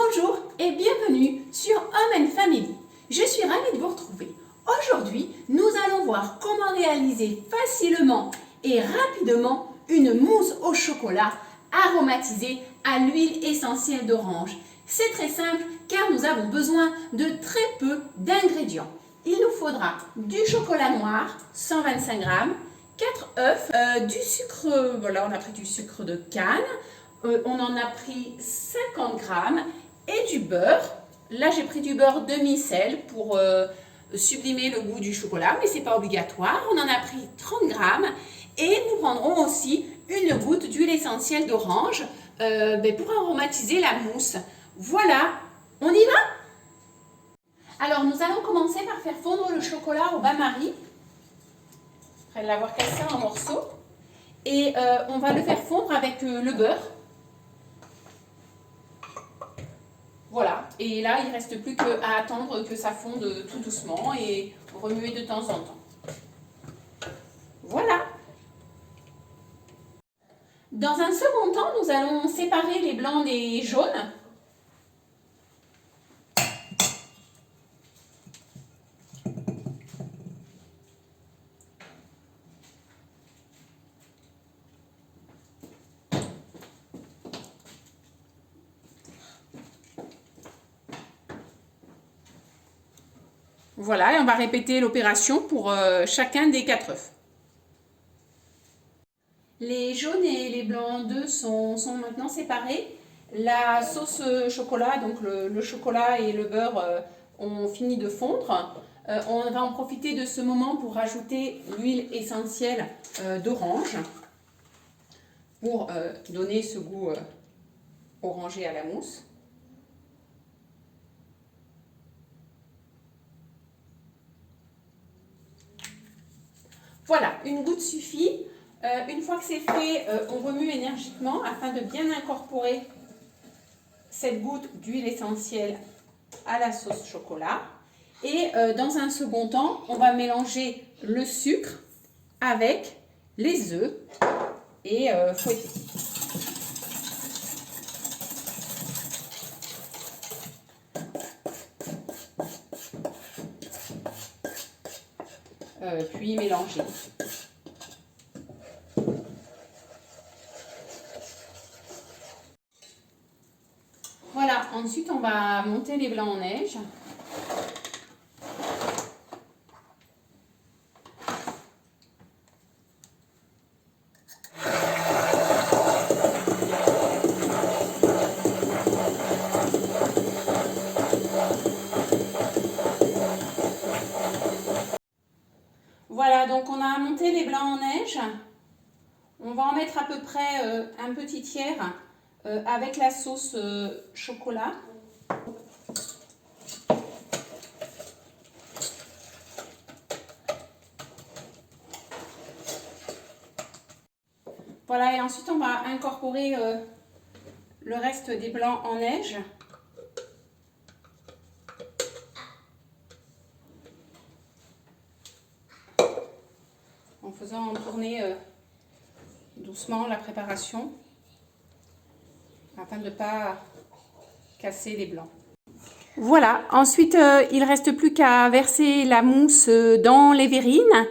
Bonjour et bienvenue sur Home & Family. Je suis ravie de vous retrouver. Aujourd'hui, nous allons voir comment réaliser facilement et rapidement une mousse au chocolat aromatisée à l'huile essentielle d'orange. C'est très simple car nous avons besoin de très peu d'ingrédients. Il nous faudra du chocolat noir, 125 g, 4 œufs, du sucre, voilà, on a pris du sucre de canne, on en a pris 50 g et du beurre. Là, j'ai pris du beurre demi-sel pour sublimer le goût du chocolat, mais ce n'est pas obligatoire. On en a pris 30 g et nous prendrons aussi une goutte d'huile essentielle d'orange pour aromatiser la mousse. Voilà, on y va? Alors, nous allons commencer par faire fondre le chocolat au bain-marie, après l'avoir cassé en morceaux. Et on va le faire fondre avec le beurre. Voilà, et là, il ne reste plus qu'à attendre que ça fonde tout doucement et remuer de temps en temps. Voilà. Dans un second temps, nous allons séparer les blancs des jaunes. Voilà, et on va répéter l'opération pour chacun des 4 œufs. Les jaunes et les blancs d'œufs sont maintenant séparés. La sauce chocolat, donc le chocolat et le beurre ont fini de fondre. On va en profiter de ce moment pour rajouter l'huile essentielle d'orange pour donner ce goût orangé à la mousse. Voilà, une goutte suffit. Une fois que c'est fait, on remue énergiquement afin de bien incorporer cette goutte d'huile essentielle à la sauce chocolat. Et dans un second temps, on va mélanger le sucre avec les œufs et fouetter. Puis mélanger. Voilà, ensuite on va monter les blancs en neige. Voilà, donc on a monté les blancs en neige. On va en mettre à peu près un petit tiers avec la sauce chocolat. Voilà, et ensuite on va incorporer le reste des blancs en neige. En faisant tourner doucement la préparation afin de ne pas casser les blancs. Voilà, ensuite il ne reste plus qu'à verser la mousse dans les verrines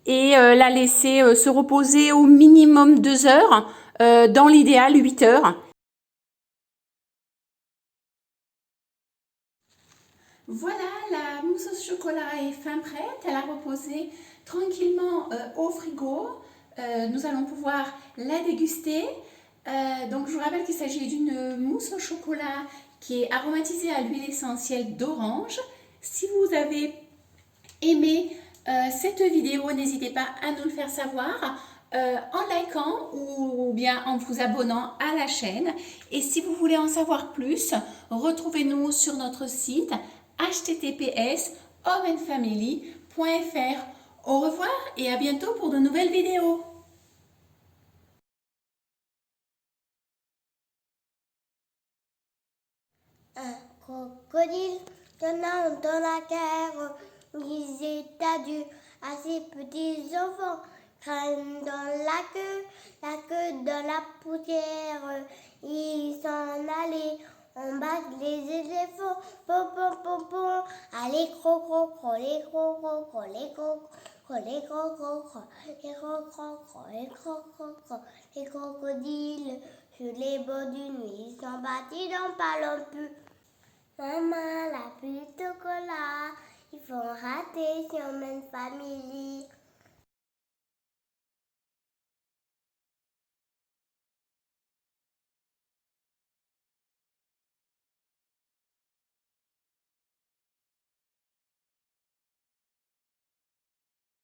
et la laisser se reposer au minimum 2 heures, dans l'idéal 8 heures. Voilà, la mousse au chocolat est fin prête, elle a reposé tranquillement au frigo. Nous allons pouvoir la déguster. Donc je vous rappelle qu'il s'agit d'une mousse au chocolat qui est aromatisée à l'huile essentielle d'orange. Si vous avez aimé cette vidéo, n'hésitez pas à nous le faire savoir en likant ou bien en vous abonnant à la chaîne. Et si vous voulez en savoir plus, retrouvez-nous sur notre site https://homeandfamily.fr. Au revoir et à bientôt pour de nouvelles vidéos. Un crocodile tenant dans la guerre disait adieu à ses petits enfants. Crâne dans la queue dans la poussière. Ils s'en allaient on bat les éléphants, pom pom pom pom. Allez, cro cro cro, les cro cro cro, les cro cro, les cro cro cro, les cro cro cro, les cro cro cro. Les crocodiles sur les bords du nuit sont battus dans parlons plus. Maman, la pluie de chocolat, ils font rater sur même famille.